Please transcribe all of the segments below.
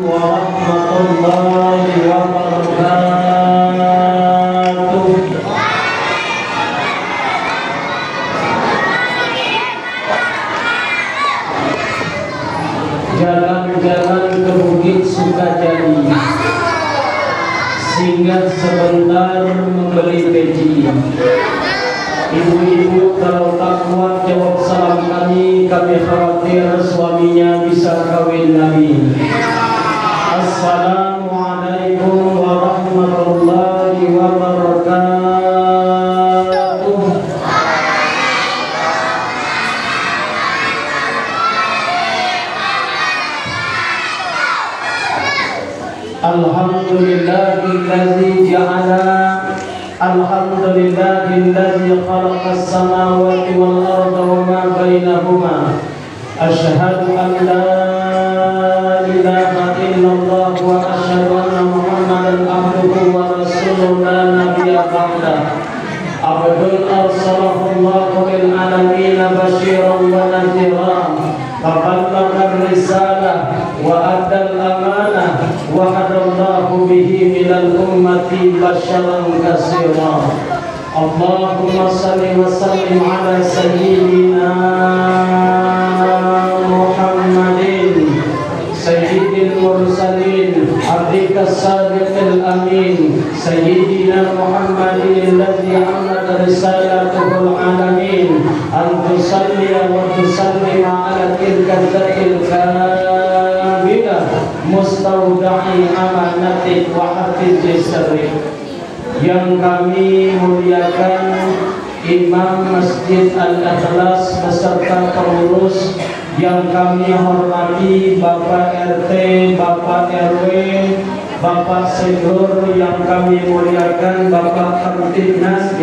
warahmatullahi wabarakatuh. Jalan-jalan ke Bukit Sukajadi, singgah sebentar membeli peci. Ibu-ibu kalau tak kuat jawab salam kami khawatir suaminya bisa kawin lagi. Assalamualaikum warahmatullahi wabarakatuh. Alhamdulillahilladzi ja'ala Alhamdulillahilladzi khalaqas samawati wal arda wa ma bainahuma. Asyhadu an la ilaha illallah wa asyhadu anna Muhammadan abduhu wa rasuluhu la nabiyya ba'dah. Abdul arsalahu Allahu lil alamin basyiran wa nadhiran. Faballagha risalah wa adda al-amanah wa hadallahu bihi minal ummati basyaran katsira. Allahumma salli wa sallim ala sayyidina Muhammadin sayyidil mursalin abdika sadiqil amin sayyidina Muhammadin alladhi ammat risalatuhul alamin an tusalli wa tusallim ala tilka dhatil kamilah mustauda'i amanatik wa hafizi sirrik. Yang kami muliakan Imam Masjid Al-Ikhlas beserta pengurus, yang kami hormati Bapak RT, Bapak RW, Bapak Senior, yang kami muliakan Bapak Kamtibnas,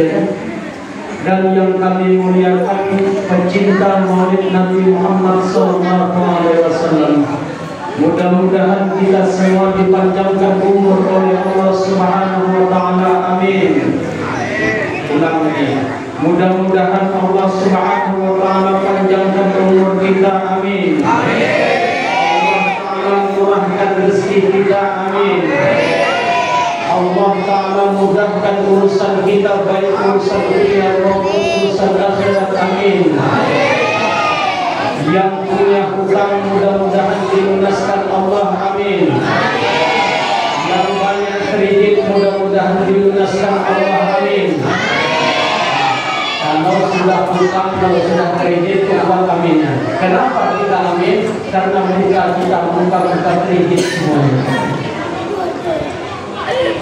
dan yang kami muliakan pecinta Maulid Nabi Muhammad SAW. Mudah-mudahan kita semua dipanjangkan umur oleh Allah Subhanahu wa Ta'ala. Amin. Ulang lagi. Mudah-mudahan Allah Subhanahu wa Ta'ala panjangkan umur kita. Amin. Allah Ta'ala murahkan rezeki kita. Amin. Allah Ta'ala mudahkan urusan kita, baik urusan dunia maupun urusan akhirat. Amin. Yang punya hutang mudah-mudahan dilunaskan Allah. Amin. Yang banyak kredit mudah-mudahan dilunaskan Allah. Amin. Kalau sudah hutang, kalau sudah kredit, kuat aminnya. Kenapa kita amin? Karena mereka kita buka kredit semuanya.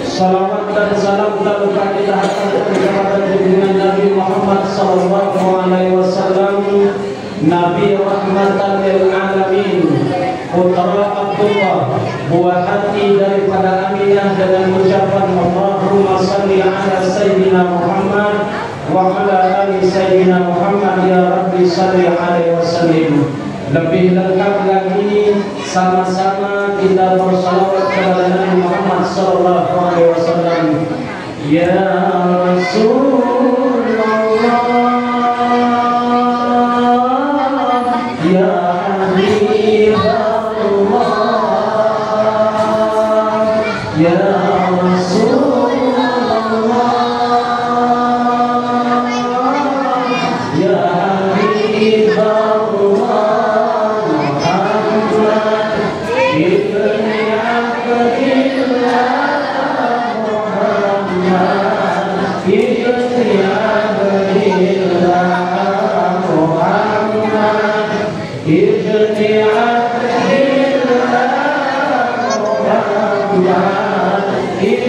Salawat dan salam tak lupa kita haturkan kepada junjungan Nabi Muhammad SAW, Nabi rahmatan lil alamin, putra Abdullah, buah hati daripada Aminah, dengan ucapan Allahumma salli ala Sayyidina Muhammad wa ala ali Sayyidina Muhammad ya Rabbi salli alaihi wasallim. Lebih lengkap lagi, sama-sama kita bersalawat kepada Nabi Muhammad sallallahu alaihi wasallam. Ya Rasulullah, ya Habibullah, ya Rasulullah, ya Habibullah, Muhammad ibn Abdillah, Muhammad ibn Abdillah, Muhammad ibn Abdillah, Muhammad ibn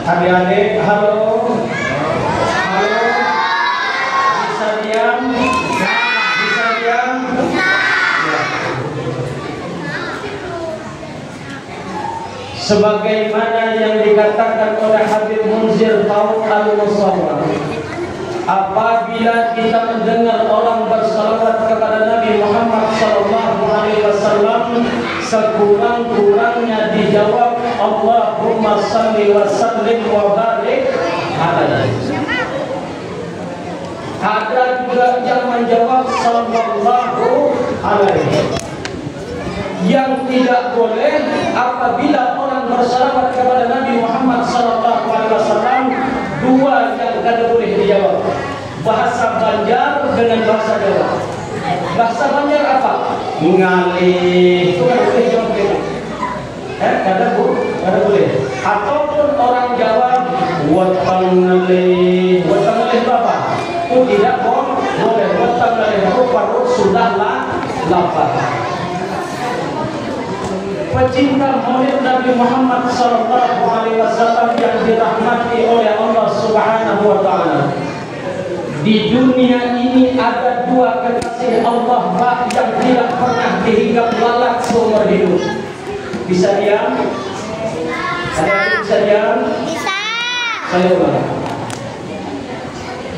Adik-adik, halo. Halo. Bisa diam? Bisa diam? Sebagaimana yang dikatakan oleh Habib Munzir Taufik Al-Musawwar, apabila kita mendengar orang bersalawat kepada Nabi Muhammad SAW, sekurang-kurangnya dijawab Allahumma salli wa sallim wa barik alaihi. Ada juga yang menjawab sallallahu alaihi. Yang tidak boleh apabila orang bersalawat kepada Nabi Muhammad SAW, dua yang tidak boleh dijawab, bahasa Banjar dengan bahasa Jawa. Bahasa Banjar apa? Ngalih. Itu kan boleh jawab kita. Kada boleh. Ataupun orang Jawa watang ngalih. Watang ngalih apa? Itu tidak boleh. Watang ngalih itu perut sudah lapar. Pecinta Maulid Nabi Muhammad SAW yang dirahmati oleh Allah Subhanahu wa Ta'ala, di dunia ini ada dua kekasih Allah yang tidak pernah dihinggap lalat seumur hidup. Bisa diam? Bisa diam? Bisa. Saya ulang.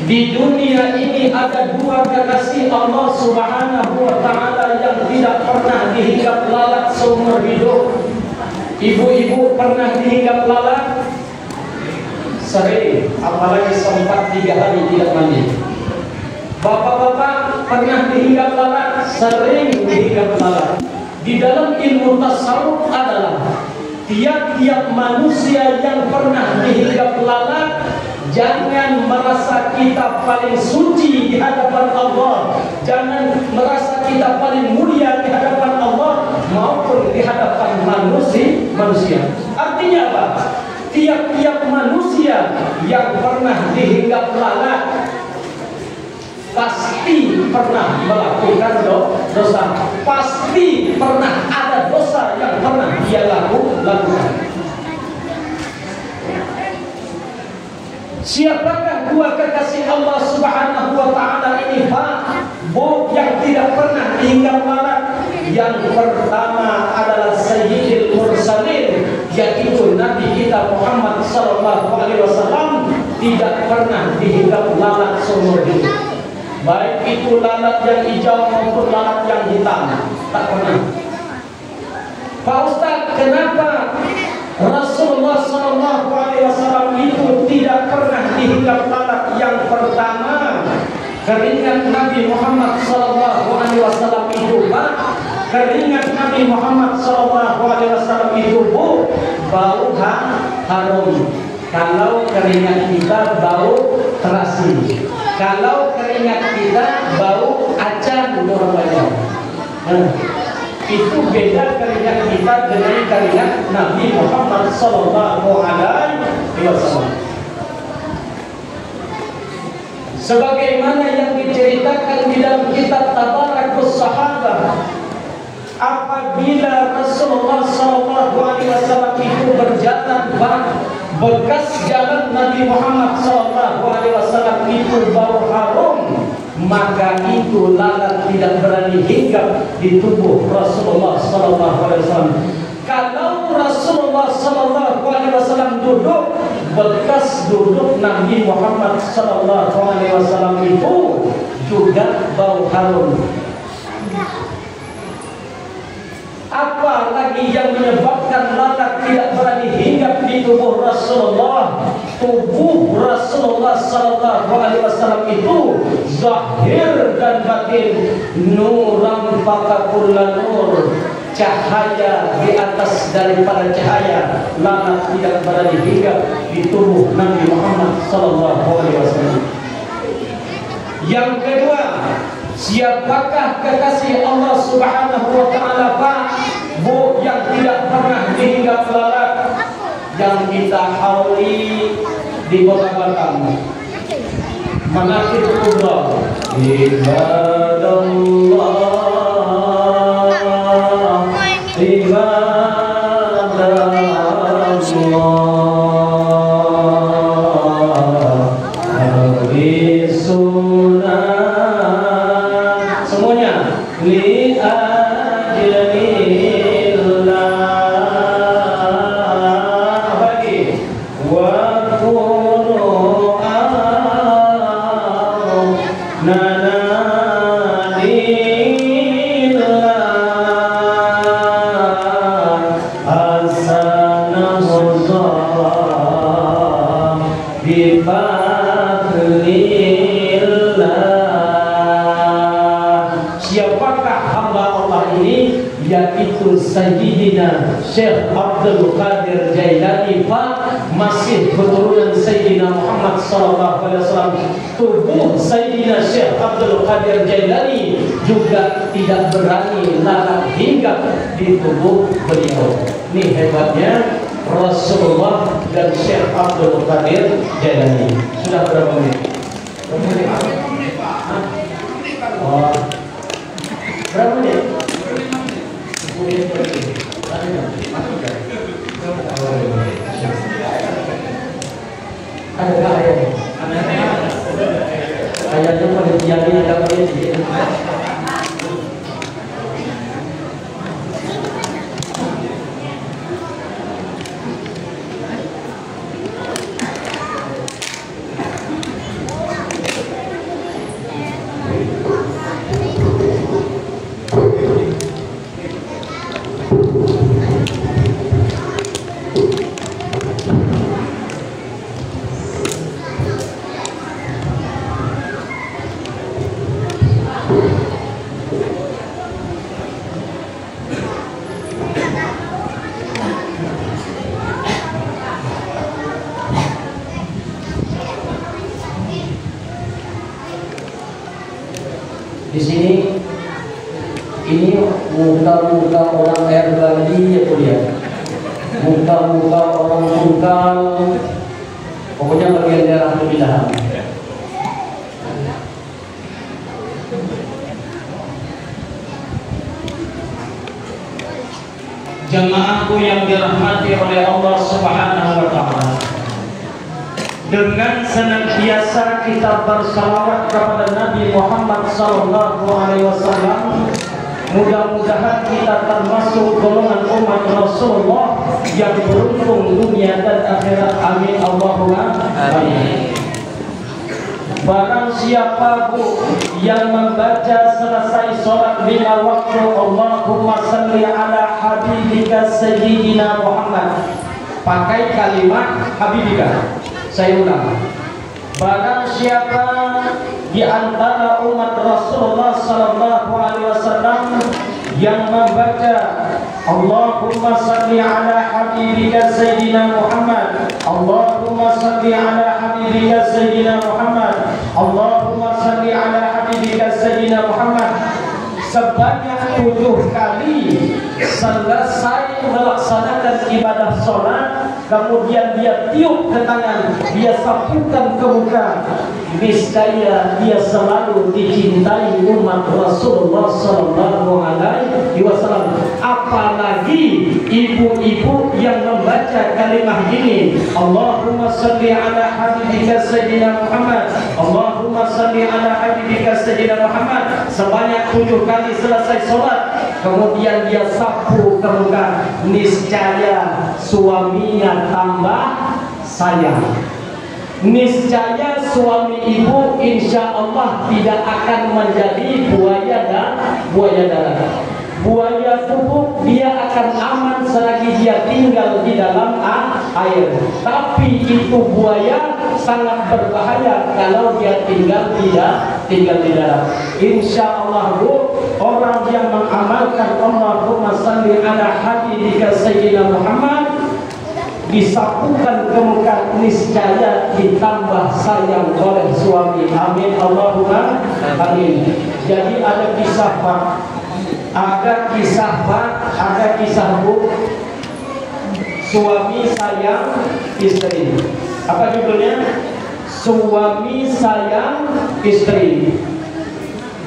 Di dunia ini ada dua kekasih Allah Subhanahu wa Ta'ala yang tidak pernah dihinggap lalat seumur hidup. Ibu-ibu pernah dihinggap lalat? Sering, apalagi sempat 3 hari tidak mandi. Bapak-bapak pernah dihinggap lalat? Sering dihinggap lalat. Di dalam ilmu tasawuf adalah tiap-tiap manusia yang pernah dihinggap lalat, jangan merasa kita paling suci di hadapan Allah, jangan merasa kita paling mulia di hadapan Allah maupun di hadapan manusia. Artinya apa? Tiap-tiap manusia yang pernah dihinggap lalat pasti pernah melakukan dosa, pasti pernah ada dosa yang pernah dia lakukan. Siapakah dua kekasih Allah Subhanahu wa Ta'ala ini, Pak? Bu, yang tidak pernah dihinggap lalat? Yang pertama adalah Sayyidil Mursalin, yaitu Nabi kita Muhammad sallallahu alaihi wasallam tidak pernah dihinggap lalat seumur hidup. Baik itu lalat yang hijau maupun lalat yang hitam, tak pernah. Pak Ustaz, kenapa Rasulullah sallallahu alaihi wasallam itu tidak pernah dihinggap lalat? Yang pertama, keringat Nabi Muhammad sallallahu alaihi wasallam itu, Pak, keringat Nabi Muhammad sallallahu alaihi wasallam itu, Bu, bau harum. Kalau keringat kita bau terasi, kalau keringat kita bau acan namanya. Itu beda keringat kita dengan keringat Nabi Muhammad sallallahu alaihi wasallam. Sebagaimana yang diceritakan di dalam kitab Tabarakus Sahabah, apabila Rasulullah sallallahu alaihi wasallam itu berjalan, bekas jalan Nabi Muhammad sallallahu alaihi wasallam itu bau harum, maka itu lalat tidak berani hinggap di tubuh Rasulullah sallallahu alaihi wasallam. Kalau Rasulullah sallallahu alaihi wasallam duduk, bekas duduk Nabi Muhammad sallallahu alaihi wasallam itu juga bau harum. Apa lagi yang menyebabkan lalat tidak berani hinggap di tubuh Rasulullah? Tubuh Rasulullah sallallahu alaihi wasallam itu zahir dan batin nuran faqakulla nur, cahaya di atas daripada cahaya. Lalat tidak berani hinggap di tubuh Nabi Muhammad sallallahu alaihi wasallam. Yang kedua, siapakah kekasih Allah Subhanahu wa Ta'ala, Pak, Bu, yang tidak pernah dihinggap lalat? Yang kita hauli di kota Batam, Manaqib Kubra, ibadallah, ibadallah, sunnah, semuanya li ajlillah, bagi wa kunu nanadillah hasanahullah bifadlillah. Siapakah hamba Allah ini? Yaitu Sayyidina Syekh Abdul Qadir Jailani, Pak, masih keturunan Sayyidina Muhammad sallallahu alaihi wasallam. Tubuh Sayyidina Syekh Abdul Qadir Jailani juga tidak berani lalat hinggap di tubuh beliau. Ini hebatnya Rasulullah dan Syekh Abdul Qadir Jailani. Sudah berapa menit? Oh, berapa menit? Ada ayat? Ayatnya pada jadi ada ayat. Di sini ini muka-muka orang air Bali ya kuliah, muka-muka orang Sungkal, pokoknya bagian daerah pemilihan. Jamaahku yang dirahmati oleh Allah Subhanahu wa Ta'ala, dengan senantiasa kita bersalawat kepada Nabi Muhammad sallallahu alaihi wasallam, mudah-mudahan kita termasuk golongan umat Rasulullah yang beruntung dunia dan akhirat. Amin Allahumma amin. Barang siapa bu yang membaca selesai sholat 5 waktu Allahumma salli ala habibika sayyidina Muhammad, pakai kalimat habibika. Saya ulang, barang siapa di antara umat Rasulullah sallallahu alaihi wasallam yang membaca Allahumma salli ala habibika sayyidina Muhammad, Allahumma salli ala habibika sayyidina Muhammad, Allahumma salli ala habibika sayyidina Muhammad sebanyak 7 kali selesai melaksanakan ibadah sholat, kemudian dia tiup ke tangan, dia sapukan ke muka, niscaya dia selalu dicintai umat Rasulullah sallallahu alaihi wasallam. Apalagi ibu-ibu yang membaca kalimat ini, Allahumma salli ala habibika sayyidina Muhammad, Allahumma salli ala habibika sayyidina Muhammad sebanyak 7 kali selesai sholat, kemudian dia sapu ke muka, niscaya suaminya tambah sayang. Niscaya suami ibu insya Allah tidak akan menjadi buaya darat. Buaya tubuh dia akan aman selagi dia tinggal di dalam air. Tapi itu buaya sangat berbahaya kalau dia tinggal di darat. Insya Allah bu, orang yang mengamalkan Allahumma salli ala habibika sayyidina Muhammad disapukan ke muka, niscaya ditambah sayang oleh suami. Amin Allahumma amin. Jadi ada kisah Pak, ada kisah bu, suami sayang istri. Apa judulnya? Suami sayang istri.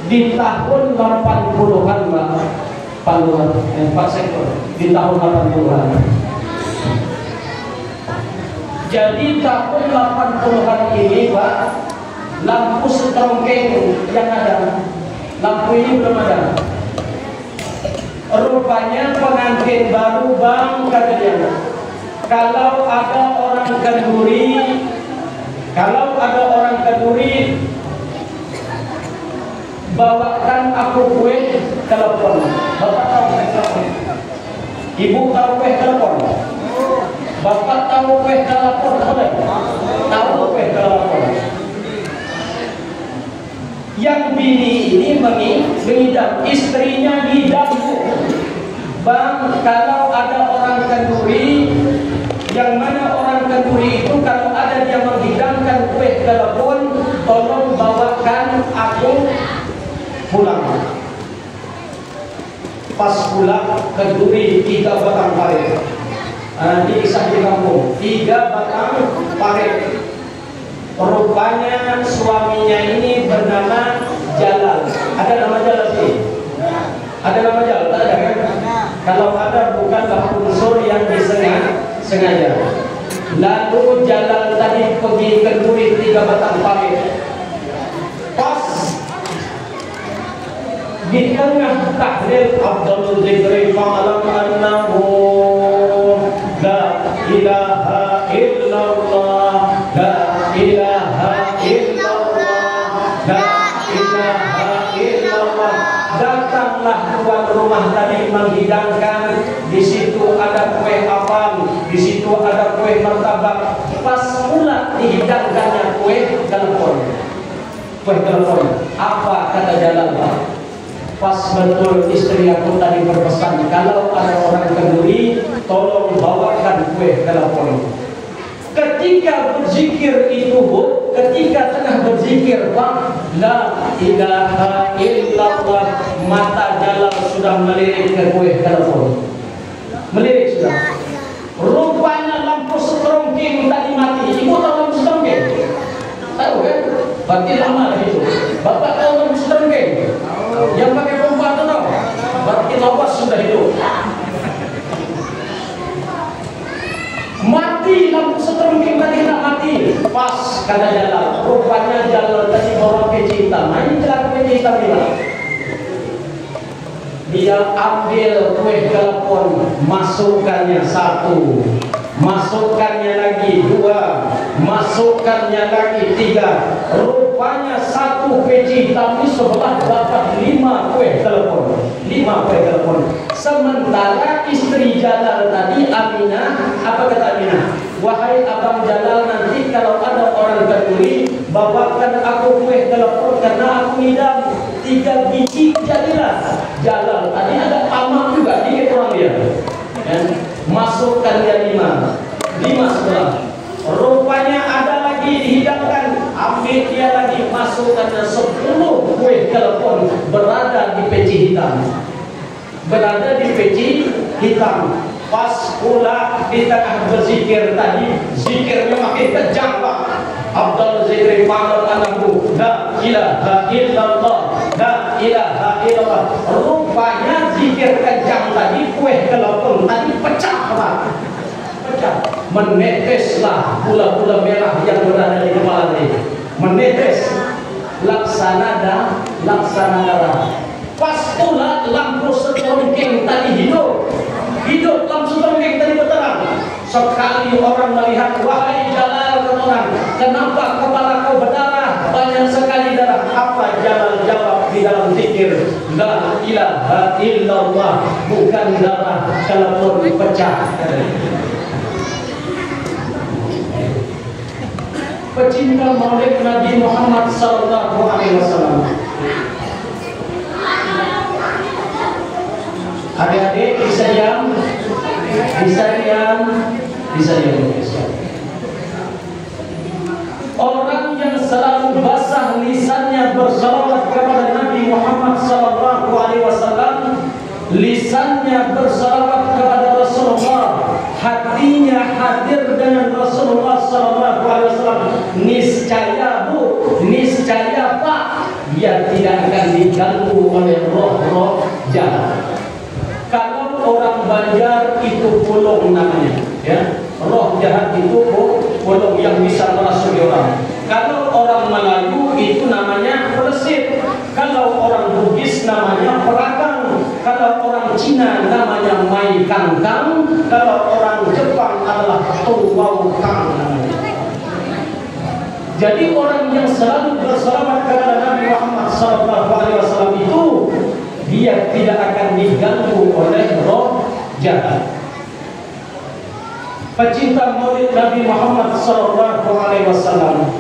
Di tahun 80-an Pak Sektor, di tahun 80-an. Jadi tahun 80-an ini Pak, lampu setrongkeng yang ada, lampu ini belum ada. Rupanya pengantin baru bang, kata dia, kalau ada orang kenduri, bawakan aku kue telepon. Bapak tahu kue telepon? Ibu tahu kue telepon? Bapak tahu kue telepon? Tahu kue telepon? Yang bini ini mengidam, istrinya ngidam. Bang, kalau ada orang kenduri, yang mana orang kenduri itu kalau ada dia menghidangkan kue telepon, tolong bawakan aku pulang. Pas pulang kenduri 3 batang parit. Nanti kisah di kampung 3 batang parit. Rupanya suaminya ini bernama Jalal. Ada nama Jalal sih? Ada nama Jalal? Ada kan? Kalau ada bukanlah unsur yang disengaja. Lalu Jalal tadi pergi kenduri 3 batang parit. Pas di tengah tahlil Abdul Zikri fa'alam annahu la ilaha illallah, la ilaha illallah, la ilaha illallah. Datanglah tuan rumah tadi menghidangkan. Di situ ada kue apam, di situ ada kue martabak. Pas pula dihidangkannya kue telepon. Kue telepon. Apa kata Jalal? Pas betul istri aku tadi berpesan, kalau ada orang kenduri, tolong bawakan kue telepon. Ketika berzikir itu bu, ketika tengah berzikir, Pak, la ilaha illallah, mata Jalal sudah melirik ke kue telepon. Melirik sudah. Rupanya lampu setrongking tadi mati. Ibu tahu lampu setrongking? Tahu kan? Berarti lama lah itu. Bapak tahu lampu setrongking? Yang pakai pompa itu tahu? Berarti lawas sudah itu. Mati lampu setrongking tadi nak mati. Pas kata Jalal. Rupanya Jalal tadi bawa peci hitam. Ini celana peci hitam ini. Dia ambil kue telepon, masukkannya satu, masukkannya lagi dua, masukkannya lagi tiga. Rupanya satu peci hitam ini sebelah dapat 5 kue telepon, 5 kue telepon. Sementara istri Jalal tadi, Aminah, apa kata Aminah? Wahai abang Jalal, nanti kalau ada orang peduli, bawakan aku kue telepon karena aku ngidam. 3 biji jadilah. Jalal tadi ada amak juga dikit orang dia. Masukkan dia 5 sebelah. Rupanya ada lagi dihidangkan. Ambil dia lagi, masukkannya 10 kue telepon berada di peci hitam. Berada di peci hitam. Pas pula di tengah berzikir tadi, zikirnya makin kejam, Pak. Abdul zikri ma'al anakku, la ilaha illallah, la ilaha illallah. Rupanya zikir kejam tadi, kue telepon tadi pecah, Pak. Pecah. Meneteslah bola-bola merah yang berada di kepala tadi. Menetes. Laksana darah. Pas pula lampu setrongking tadi hidup lampu setrongking tadi berterang. Sekali orang melihat, wahai Jalal, orang, kenapa kepala kau berdarah? Banyak sekali darah. Apa Jalal jawab di dalam zikir? La ilaha illallah, bukan darah telepon pecah. Pecinta Maulid Nabi Muhammad sallallahu alaihi wasallam. Adik-adik bisa diam. Orang yang selalu basah lisannya bersalawat kepada Nabi Muhammad sallallahu alaihi wasallam, lisannya bersalawat kepada Rasulullah, hatinya hadir dengan Rasulullah sallallahu alaihi wasallam, niscaya Pak, dia tidak akan diganggu oleh roh-roh jahat. Kalau orang Banjar itu pulung namanya, ya. Roh jahat itu pulung yang bisa merasuki orang. Kalau orang Melayu itu namanya pelesit. Kalau orang Bugis namanya peragang. Kalau orang Cina namanya mai kangkang. Kalau orang Jepang adalah tuwaukang namanya. Jadi orang yang selalu bersalawat kepada Nabi Muhammad SAW itu, dia tidak akan diganggu oleh roh jahat. Pecinta Maulid Nabi Muhammad SAW,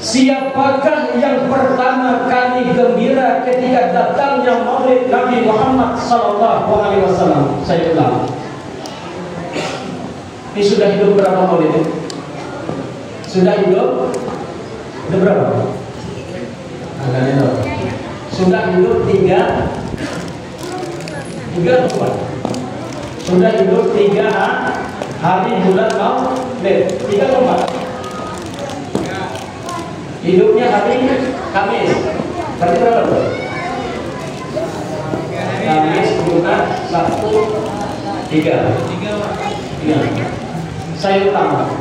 siapakah yang pertama kali gembira ketika datangnya Maulid Nabi Muhammad SAW? Saya ulang. Ini sudah hidup berapa Maulid itu? Sudah hidup? Sudah berapa? Sudah hidup 3 atau 4? Sudah hidup 3 hari bulan Maulid. 3 atau 4? Hidupnya hari Kamis. Berarti berapa? Kamis, Jumat, Sabtu, 3. Saya utama.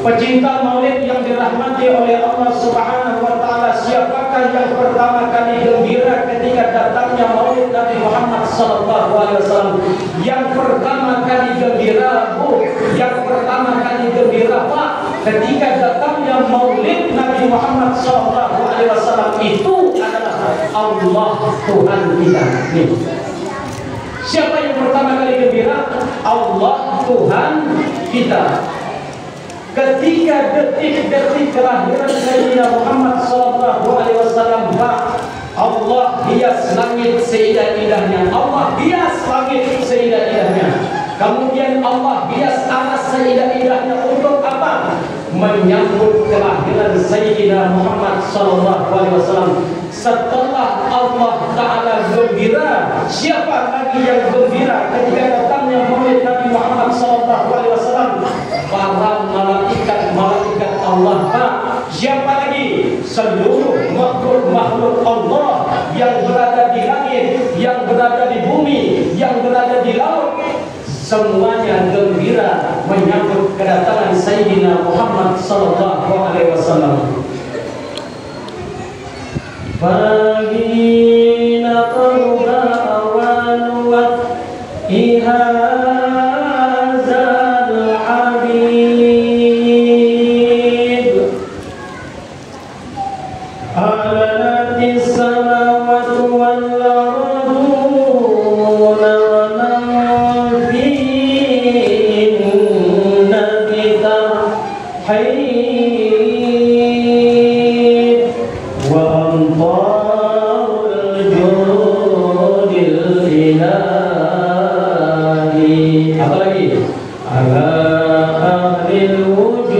Pecinta Maulid yang dirahmati oleh Allah Subhanahu wa taala, siapakah yang pertama kali gembira ketika datangnya Maulid Nabi Muhammad sallallahu alaihi wasallam? Yang pertama kali gembira, yang pertama kali gembira Pak, ketika datangnya Maulid Nabi Muhammad sallallahu alaihi wasallam itu adalah Allah Tuhan kita. Nih. Siapa yang pertama kali gembira? Allah Tuhan kita. Ketika detik-detik kelahiran Sayyidina Muhammad sallallahu alaihi wasallam, Allah hias langit seindah-indahnya. Allah hias langit seindah-indahnya. Kemudian Allah hias aras seindah-indahnya untuk apa? menyambut kelahiran Sayyidina Muhammad sallallahu alaihi wasallam. Setelah Allah Ta'ala gembira, siapa lagi yang gembira ketika datangnya Maulid Nabi Muhammad sallallahu alaihi wasallam? Para malaikat Allah. Siapa lagi? Seluruh makhluk Allah yang berada di langit, yang berada di bumi, yang berada di laut, semuanya gembira menyambut kedatangan Sayyidina Muhammad sallallahu alaihi wasallam. Fahina qawba awan wa ihazal habib alanatis samawati wal arduna wa man fihinna bitarhib wa amtarul judil ilahi. Apa lagi? Ala ahlil wujudi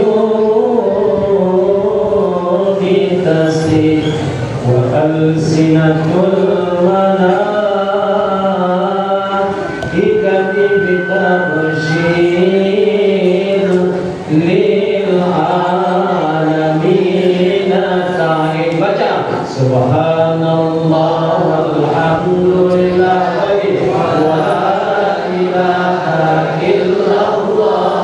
tasih wa alsinatul malaikati bitabshir lil alamin ta'in. Baca subhanallah walhamdulillah wa la ilaha illallah.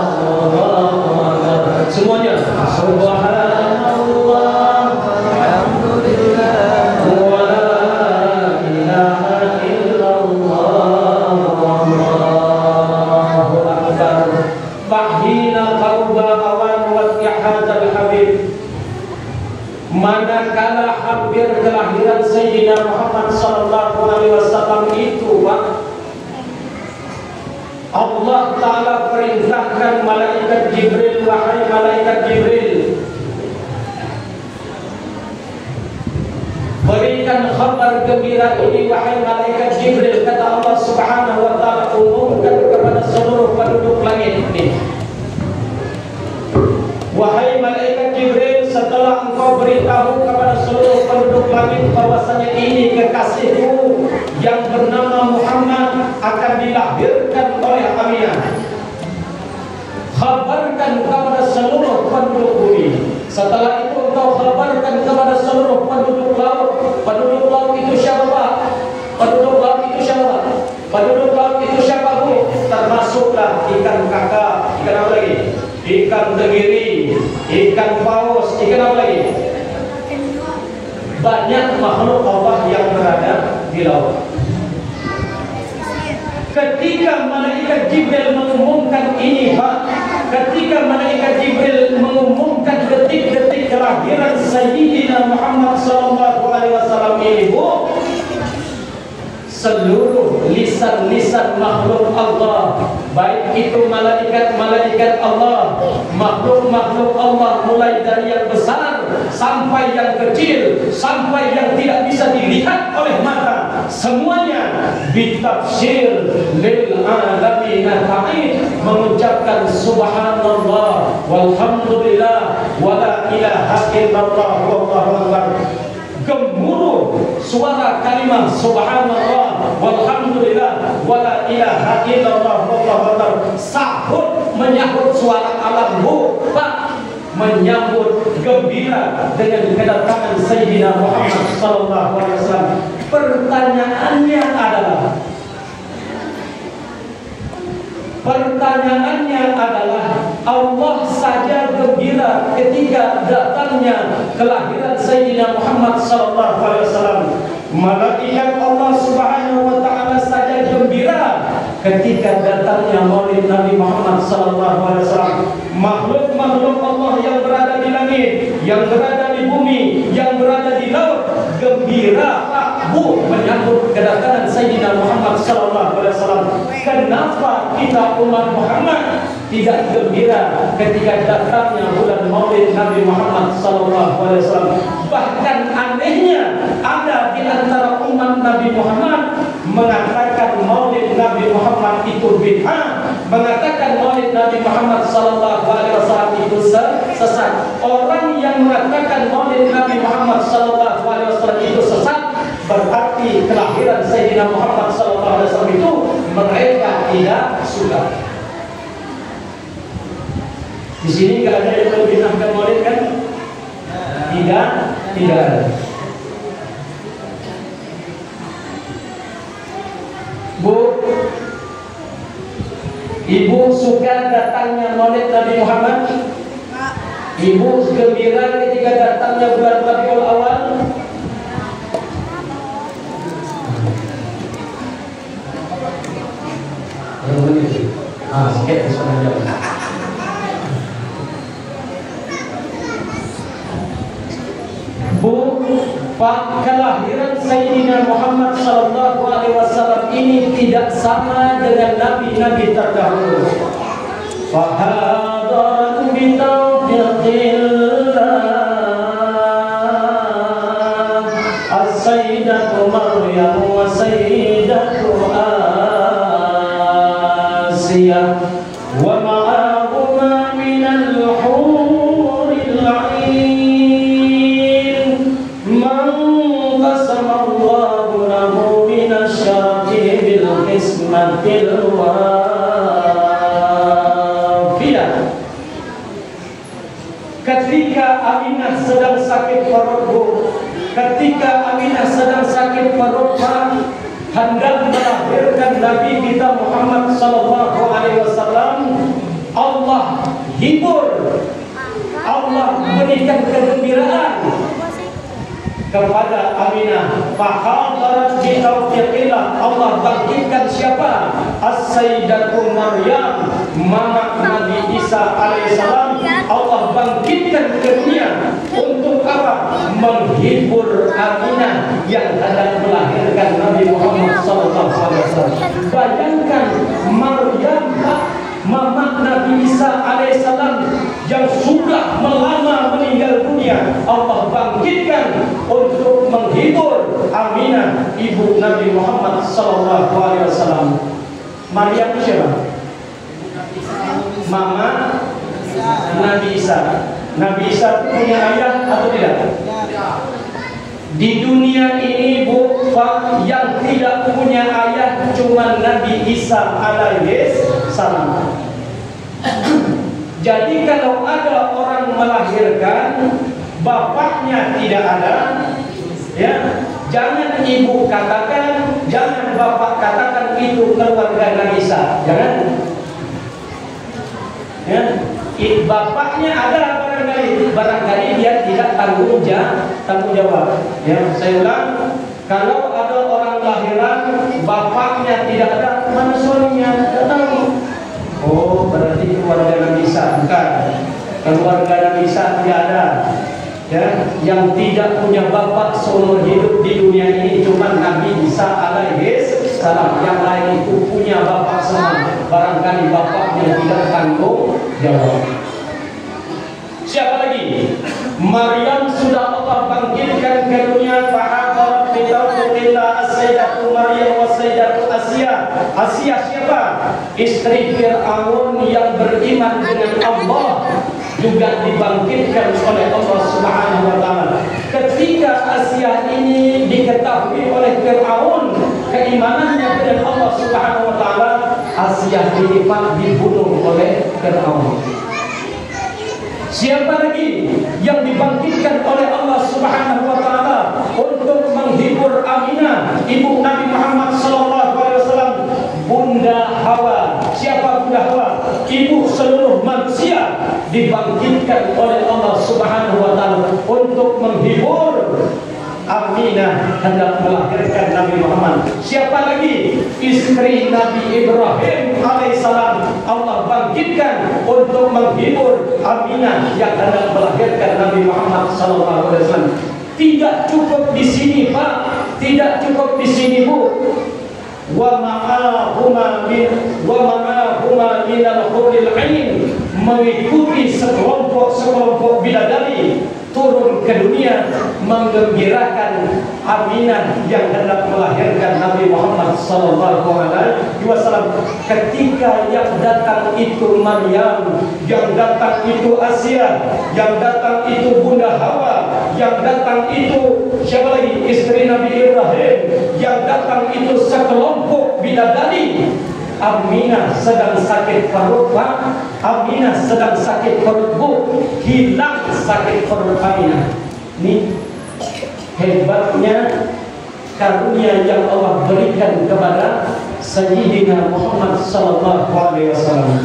Semuanya subhanallah walhamdulillah wa la ilaha illallah wallahu akbar. Bahina qawba awan wa ihazal habib, manakala hampir kelahiran Sayyidina Muhammad sallallahu alaihi wasallam itu, Pak, Allah Ta'ala perintahkan malaikat Jibril, wahai malaikat Jibril, berikan kabar gembira ini wahai malaikat Jibril. Kata Allah Subhanahu wa Ta'ala, umumkan kepada seluruh penduduk langit ini. Wahai malaikat Jibril, setelah engkau beritahu kepada seluruh penduduk langit bahwasanya ini kekasihku yang bernama Muhammad akan dilahirkan oleh Aminah, kabarkan kepada seluruh penduduk bumi. Setelah itu engkau kabarkan kepada seluruh penduduk laut. Penduduk laut itu siapa? Penduduk laut itu siapa? Penduduk laut itu siapa, Bu? Termasuklah ikan kakap, ikan apa lagi? Ikan tenggiri, ikan paus, ikan apa lagi? Banyak makhluk Allah yang berada di laut. Ketika malaikat Jibril mengumumkan ini, Pak, ketika malaikat Jibril mengumumkan detik-detik kelahiran Sayyidina Muhammad sallallahu alaihi wasallam ini, Bu, seluruh lisan-lisan makhluk Allah, baik itu malaikat-malaikat Allah, makhluk-makhluk Allah, mulai dari yang besar sampai yang kecil, sampai yang tidak bisa dilihat oleh mata, semuanya bitafsir lil alamin ta'in, mengucapkan subhanallah walhamdulillah wala ilaha illallah wallahu akbar. Gemuruh suara kalimat subhanallah walhamdulillah wala ilaha illallah wallahu akbar, sahut menyahut suara alam, Bu, Pak, menyambut gembira dengan kedatangan Sayyidina Muhammad sallallahu alaihi wasallam. Pertanyaannya adalah Allah saja gembira ketika datangnya kelahiran Sayyidina Muhammad sallallahu alaihi wasallam. Malaikat Allah Subhanahu wa Ta'ala saja gembira ketika datangnya Maulid Nabi Muhammad sallallahu alaihi wasallam. Makhluk-makhluk Allah yang berada di langit, yang berada di bumi, yang berada di laut gembira, Pak, Bu, menyambut kedatangan Sayyidina Muhammad sallallahu alaihi wasallam. Kenapa kita umat Muhammad tidak gembira ketika datangnya bulan Maulid Nabi Muhammad sallallahu alaihi wasallam? Bahkan anehnya ada di antara umat Nabi Muhammad mengatakan Maulid Nabi Muhammad itu bid'ah, mengatakan maulid Nabi Muhammad SAW itu sesat. Orang yang mengatakan maulid Nabi Muhammad SAW itu sesat, berarti kelahiran Sayyidina Muhammad SAW itu mereka tidak suka. Di sini nggak ada yang membinahkan maulid kan? Tidak ada. Bu, Ibu suka datangnya maulid Nabi Muhammad? Ibu gembira ketika datangnya bulan Rabiul Awal? Sikit sebenarnya. Bu, kelahiran Sayyidina Muhammad SAW ini tidak sama dengan nabi-nabi terdahulu. Fahadarat bitaufiqillah as-sayyidatu Maryam wa sayyidatu Asiyah wa ma'ahuma minal huril 'ain ismatil wafiyah. Ketika Aminah sedang sakit perut, hendak melahirkan Nabi kita Muhammad SAW, Allah hibur, Allah berikan kegembiraan kepada Aminah. Fahadarat bitaufiqillah, Allah bangkitkan siapa? As-sayyidatu Maryam, mama Nabi Isa alaihissalam. Allah bangkitkan ke dunia untuk apa? Menghibur Aminah yang hendak melahirkan Nabi Muhammad SAW. Bayangkan Maryam, mama Nabi Isa alaihissalam yang sudah lama meninggal dunia, Allah bangkitkan untuk menghibur Aminah, ibu Nabi Muhammad SAW. Maryam siapa? Mama Nabi Isa. Nabi Isa punya ayah atau tidak? Di dunia ini, Bu, yang tidak punya ayah cuma Nabi Isa alaihissalam. Jadi kalau ada orang melahirkan, bapaknya tidak ada, ya, jangan ibu katakan, jangan bapak katakan itu keluarga Nabi Isa, jangan. Ya, bapaknya ada barangkali dia tidak tanggung jawab. Ya, saya ulang, kalau ada orang lahiran, bapaknya tidak ada, mana suaminya? Tidak tahu. Oh, berarti keluarga Nabi Isa. Bukan, keluarga Nabi Isa tidak ada. Ya, yang tidak punya bapak seumur hidup di dunia ini cuma Nabi Isa alaihissalam. Yang lain itu punya bapak semua. Barangkali bapaknya tidak tanggung jawab. Siapa lagi? Maryam sudah Allah bangkitkan ke dunia. Fahadarat bitaufiqillah as-sayyidatu Maryam wa sayyidatu Asiyah. Asiyah siapa? Istri Fir'aun yang beriman dengan Allah, juga dibangkitkan oleh Allah Subhanahu wa taala. Ketika Asiyah ini diketahui oleh Fir'aun keimanannya dengan Allah Subhanahu wa taala, Asiyah dibunuh oleh Fir'aun. Siapa lagi yang dibangkitkan oleh Allah Subhanahu wa taala untuk menghibur Aminah, ibu Nabi Muhammad SAW? Bunda Hawa. Siapa Bunda Hawa? Ibu seluruh manusia, dibangkitkan oleh Allah Subhanahu wa taala untuk menghibur Aminah hendak melahirkan Nabi Muhammad. Siapa lagi? Istri Nabi Ibrahim alaihissalam, Allah bangkitkan untuk menghibur Aminah yang hendak melahirkan Nabi Muhammad SAW. Tidak cukup di sini, Pak. Tidak cukup di sini, Bu. Wa ma'ahuma minal huril 'ain mengikuti sekelompok bidadari turun ke dunia menggembirakan Aminah yang hendak melahirkan Nabi Muhammad sallallahu alaihi wasallam. Ketika yang datang itu Maryam, yang datang itu Asia, yang datang itu Bunda Hawa, yang datang itu siapa lagi? Istri Nabi Ibrahim, yang datang itu sekelompok bidadari. Aminah sedang sakit perut, Pak. Aminah sedang sakit perut, Bu. Hilang sakit perut Aminah. Ini hebatnya karunia yang Allah berikan kepada Sayyidina Muhammad sallallahu alaihi wasallam.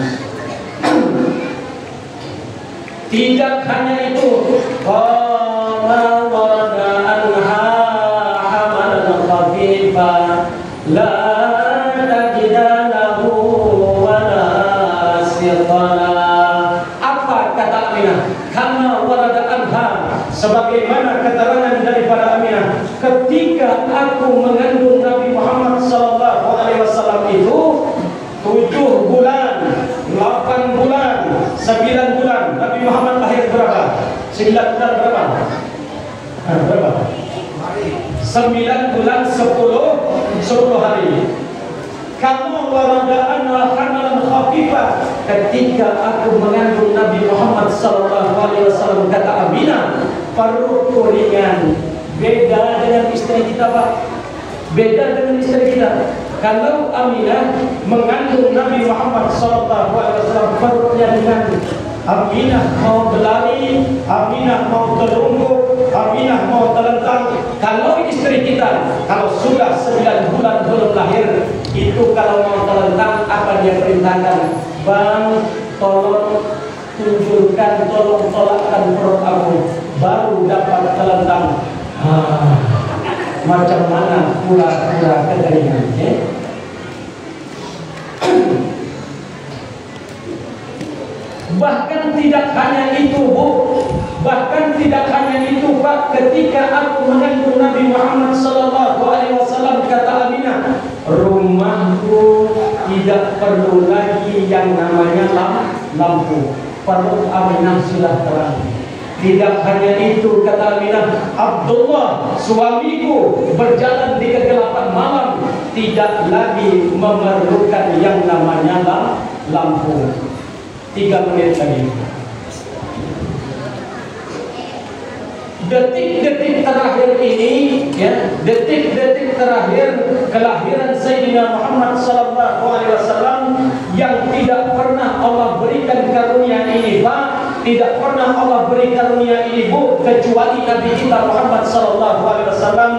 Tidak hanya itu, qala warada anha hamalan khafifa la kama warada anha, sebagaimana keterangan daripada Aminah, ketika aku mengandung Nabi Muhammad sallallahu alaihi wasallam itu 7 bulan, 8 bulan, 9 bulan. Nabi Muhammad lahir berapa? 9 bulan berapa? Berapa? 9 bulan 10 hari. Kamu warada anha hamalan khafifah, ketika aku mengandung Nabi Muhammad sallallahu alaihi wasallam, kata Aminah, perutku ringan. Beda dengan istri kita, Pak. Beda dengan istri kita. Kalau Aminah mengandung Nabi Muhammad sallallahu alaihi wasallam, perutnya ringan. Aminah mau berlari, Aminah mau terlungkup, Aminah mau terlentang. Kalau istri kita, kalau sudah 9 bulan belum lahir, itu kalau mau terlentang, apa dia perintahkan? Bang, tolong tunjukkan, tolong tolakkan perut aku, baru dapat terlentang. Macam mana pura-pura kekeringan, Bahkan tidak hanya itu, Bu. Bahkan tidak hanya itu, Pak. Ketika aku mengandung Nabi Muhammad sallallahu alaihi wasallam, kata Aminah, rumahku tidak perlu lagi yang namanya lampu. Perut Aminah sudah terang. Tidak hanya itu, kata Aminah, Abdullah suamiku berjalan di kegelapan malam, tidak lagi memerlukan yang namanya lampu. 3 menit lagi. Detik-detik terakhir ini, detik-detik terakhir kelahiran Sayyidina Muhammad sallallahu alaihi wasallam, yang tidak pernah Allah berikan karunia ini, Pak. Tidak pernah Allah beri karunia ini, Bu, kecuali Nabi kita Muhammad sallallahu alaihi wasallam.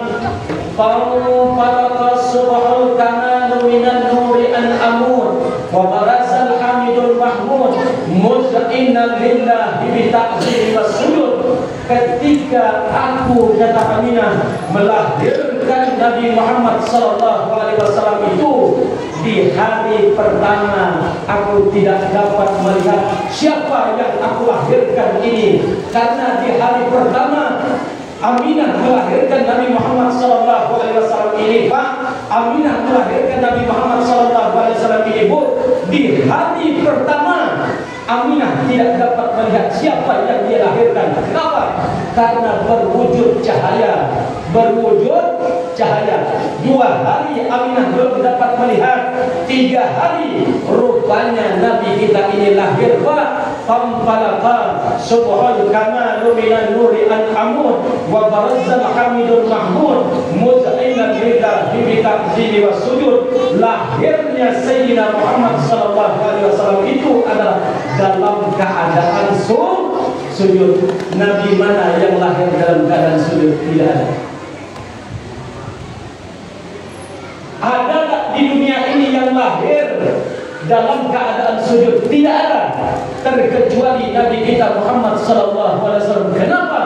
Fa'alaqa subhul kamalu minan nuri an amur wa barazal hamidul mahmud muz'innan lillahi bi ta'zim was sujud. Ketika aku, kata Aminah, melahirkan Nabi Muhammad sallallahu alaihi wasallam itu, di hari pertama aku tidak dapat melihat siapa yang aku lahirkan ini, karena di hari pertama Aminah melahirkan Nabi Muhammad sallallahu alaihi wasallam ini, Pak. Aminah melahirkan Nabi Muhammad sallallahu alaihi wasallam ini, Bu. Di hari pertama Aminah tidak dapat melihat siapa yang dia lahirkan. Kenapa? Karena berwujud cahaya. Berwujud cahaya. 2 hari Aminah belum dapat melihat. 3 hari rupanya Nabi kita ini lahir, Pak. Fampalaka subhul kamalu minan nuri an amud wa barazzal hamidul mahmud muz'inan lillahi bi ta'zimi was sujud. Lahirnya Sayyidina Muhammad sallallahu alaihi wasallam itu adalah dalam keadaan sujud. Nabi mana yang lahir dalam keadaan sujud? Tidak ada. Ada tak di dunia ini yang lahir dalam keadaan sujud? Tidak ada, terkecuali Nabi kita Muhammad sallallahu alaihi wasallam. Kenapa?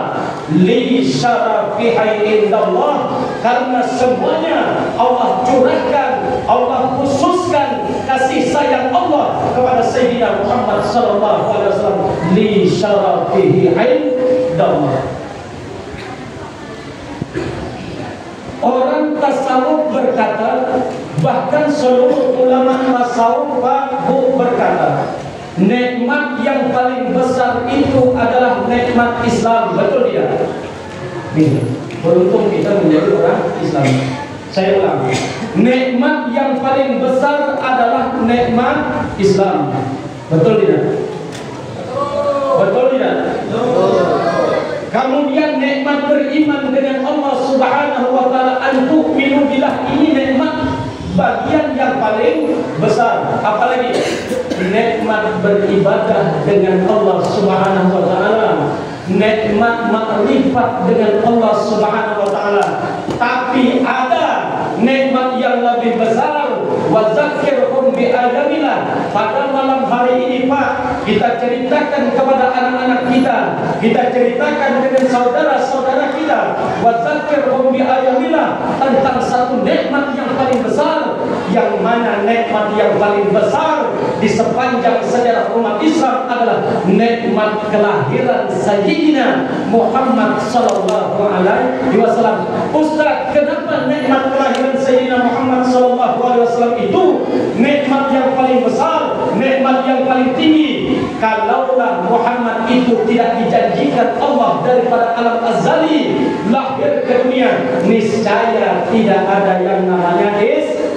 Li syarafihi indallah, karena semuanya Allah curahkan, Allah khususkan kasih sayang Allah kepada Sayyidina Muhammad sallallahu alaihi wasallam. Li syarafihi indallah. Orang tasawuf berkata, bahkan seluruh ulama tasawuf berkata, nikmat yang paling besar itu adalah nikmat Islam. Betul tidak? Nih, beruntung kita menjadi orang Islam. Saya ulang, nikmat yang paling besar adalah nikmat Islam. Betul tidak? Betul tidak? Kemudian nikmat beriman dengan Allah Subhanahu wa taala, antu'minu billah, ini nikmat bagian yang paling besar. Apalagi nikmat beribadah dengan Allah Subhanahu wa taala, nikmat makrifat dengan Allah Subhanahu wa taala. Tapi ada nikmat yang lebih besar, wa zakkirhum bi ayamillah. Pada malam hari ini Pak, kita ceritakan kepada anak-anak kita ceritakan dengan saudara-saudara kita, wa zakkirhum bi ayamillah, tentang satu nikmat yang paling besar, yang mana nikmat yang paling besar di sepanjang sejarah umat Islam adalah nikmat kelahiran Sayyidina Muhammad sallallahu alaihi wasallam. Ustaz, kenapa nikmat kelahiran Sayyidina Muhammad sallallahu alaihi wasallam itu nikmat yang paling besar, nikmat yang paling tinggi? Kalaulah Muhammad itu tidak dijanjikan Allah daripada alam azali lahir ke dunia, niscaya tidak ada yang namanya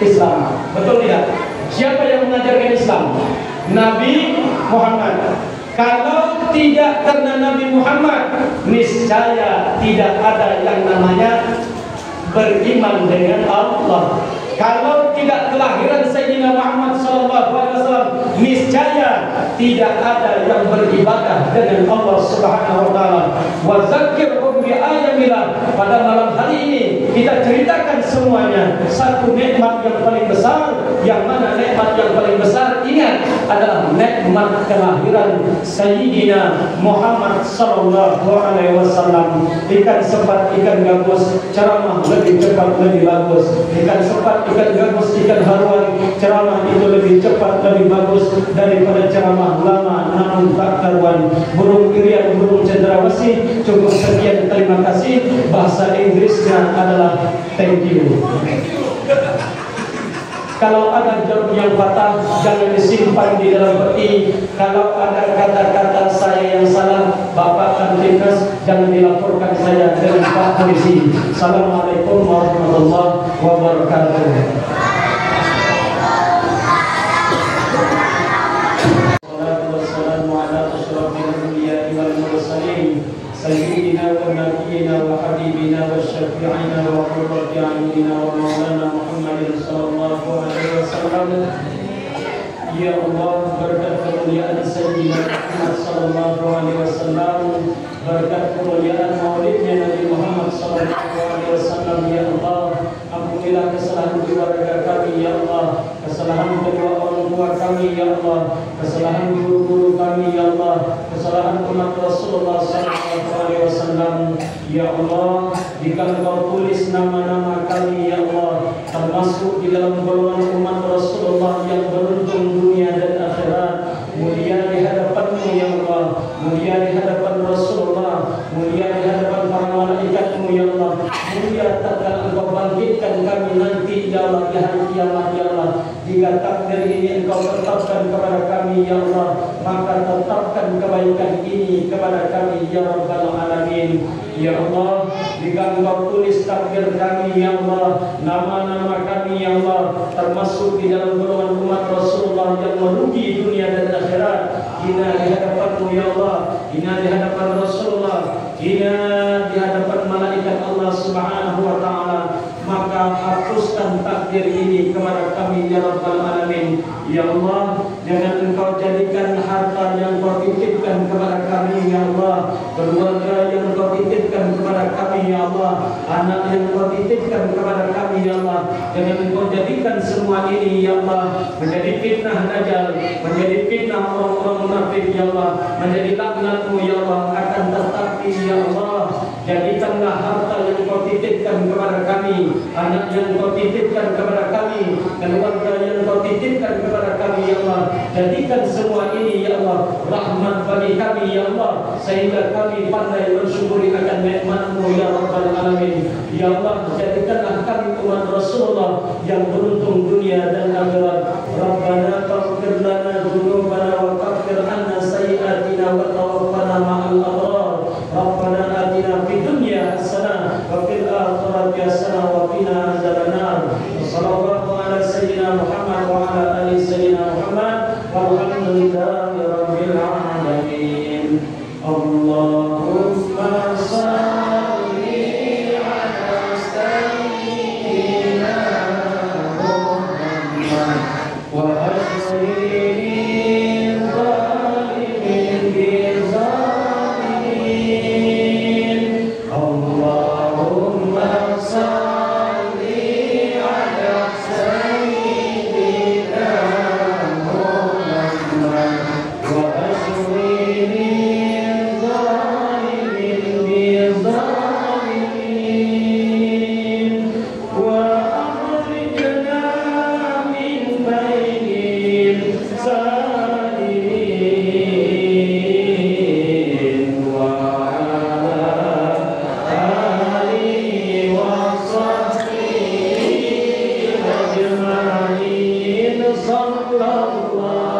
Islam. Betul tidak? Siapa yang mengajarkan Islam? Nabi Muhammad. Kalau tidak karena Nabi Muhammad, niscaya tidak ada yang namanya beriman dengan Allah. Kalau tidak kelahiran Sayyidina Muhammad SAW, niscaya tidak ada yang beribadah dengan Allah Subhanahu wa taala. Wa zakkirhum bi ayamillah. Pada malam hari ini kita ceritakan semuanya satu nikmat yang paling besar, yang mana nikmat yang paling besar ingat adalah nikmat kelahiran Sayyidina Muhammad sallallahu alaihi wasallam. Ikan sempat ikan gabus, ceramah lebih cepat lebih bagus. Ikan sempat ikan gabus, ikan haruan, ceramah itu lebih cepat lebih bagus daripada ceramah lama namun tak karuan. Burung irian, burung cendrawasih. Cukup sekian, terima kasih. Bahasa Inggrisnya adalah thank you. Kalau ada jawab yang patah, jangan disimpan di dalam peti. Kalau ada kata-kata saya yang salah, Bapak Kamtibnas, jangan dilaporkan saya dengan Pak Polisi. Assalamualaikum warahmatullahi wabarakatuh. Wassalamu ala asyrafil anbiya'i wal mursalin, sayyidina wa nabiyyina wa habibina wa syafi'ina wa qurrati a'yunina wa maulana Muhammadin sallallahu alaihi wasallam. Ya Allah, berkat kemuliaan Sayyidina Muhammad sallallahu alaihi wasallam, berkat kemuliaan maulidnya Nabi Muhammad sallallahu alaihi wasallam, ya Allah, ampunilah kesalahan keluarga kami, ya Allah, kesalahan kedua orang tua kami, ya Allah, kesalahan guru-guru kami, ya Allah, kesalahan umat Rasulullah sallallahu alaihi wasallam, ya Allah. Jika Engkau tulis nama-nama kami, ya Allah, termasuk di dalam golongan umat Rasulullah yang beruntung dunia dan akhirat, mulia di hadapan-Mu, ya Allah, mulia di hadapan Rasulullah, mulia di hadapan para malaikat-Mu, ya Allah, mulia tatkala Engkau bangkitkan kami nanti, ya Allah, di hari kiamat, ya Allah. Jika takdir ini Engkau tetapkan kepada kami, ya Allah, maka tetapkan kebaikan ini kepada kami, ya Rabbal Alamin. Ya Allah, jika Engkau tulis takdir kami, ya Allah, nama-nama kami, ya Allah, termasuk di dalam golongan umat Rasulullah yang merugi dunia dan akhirat, hina di hadapan-Mu, ya Allah, hina di hadapan Rasulullah, hina di hadapan malaikat Allah Subhanahu wa taala, maka hapuskan takdir ini kepada kami, ya Rabbal Alamin. Ya Allah, jangan Engkau jadikan harta yang Kau titipkan kepada kami, ya Allah, keluarga yang Kau titipkan kepada kami, ya Allah, anak yang Kau titipkan kepada kami, ya Allah, jangan Engkau jadikan semua ini, ya Allah, menjadi fitnah dajjal, menjadi fitnah orang-orang munafik, ya Allah, menjadi laknat-Mu, ya Allah. Akan tetapi, ya Allah, jadikanlah harta yang Kau titipkan kepada kami, anak yang Kau titipkan kepada kami, keluarga yang Kau titipkan kepada kami, ya Allah, jadikan semua ini, ya Allah, rahmat bagi kami, ya Allah, sehingga kami pandai bersyukuri akan nikmat-Mu, ya Rabbal Alamin. Ya Allah, jadikanlah kami umat Rasulullah yang beruntung dunia dan akhirat. Rabbana faghfir lana dzunubana wa kaffir sallallahu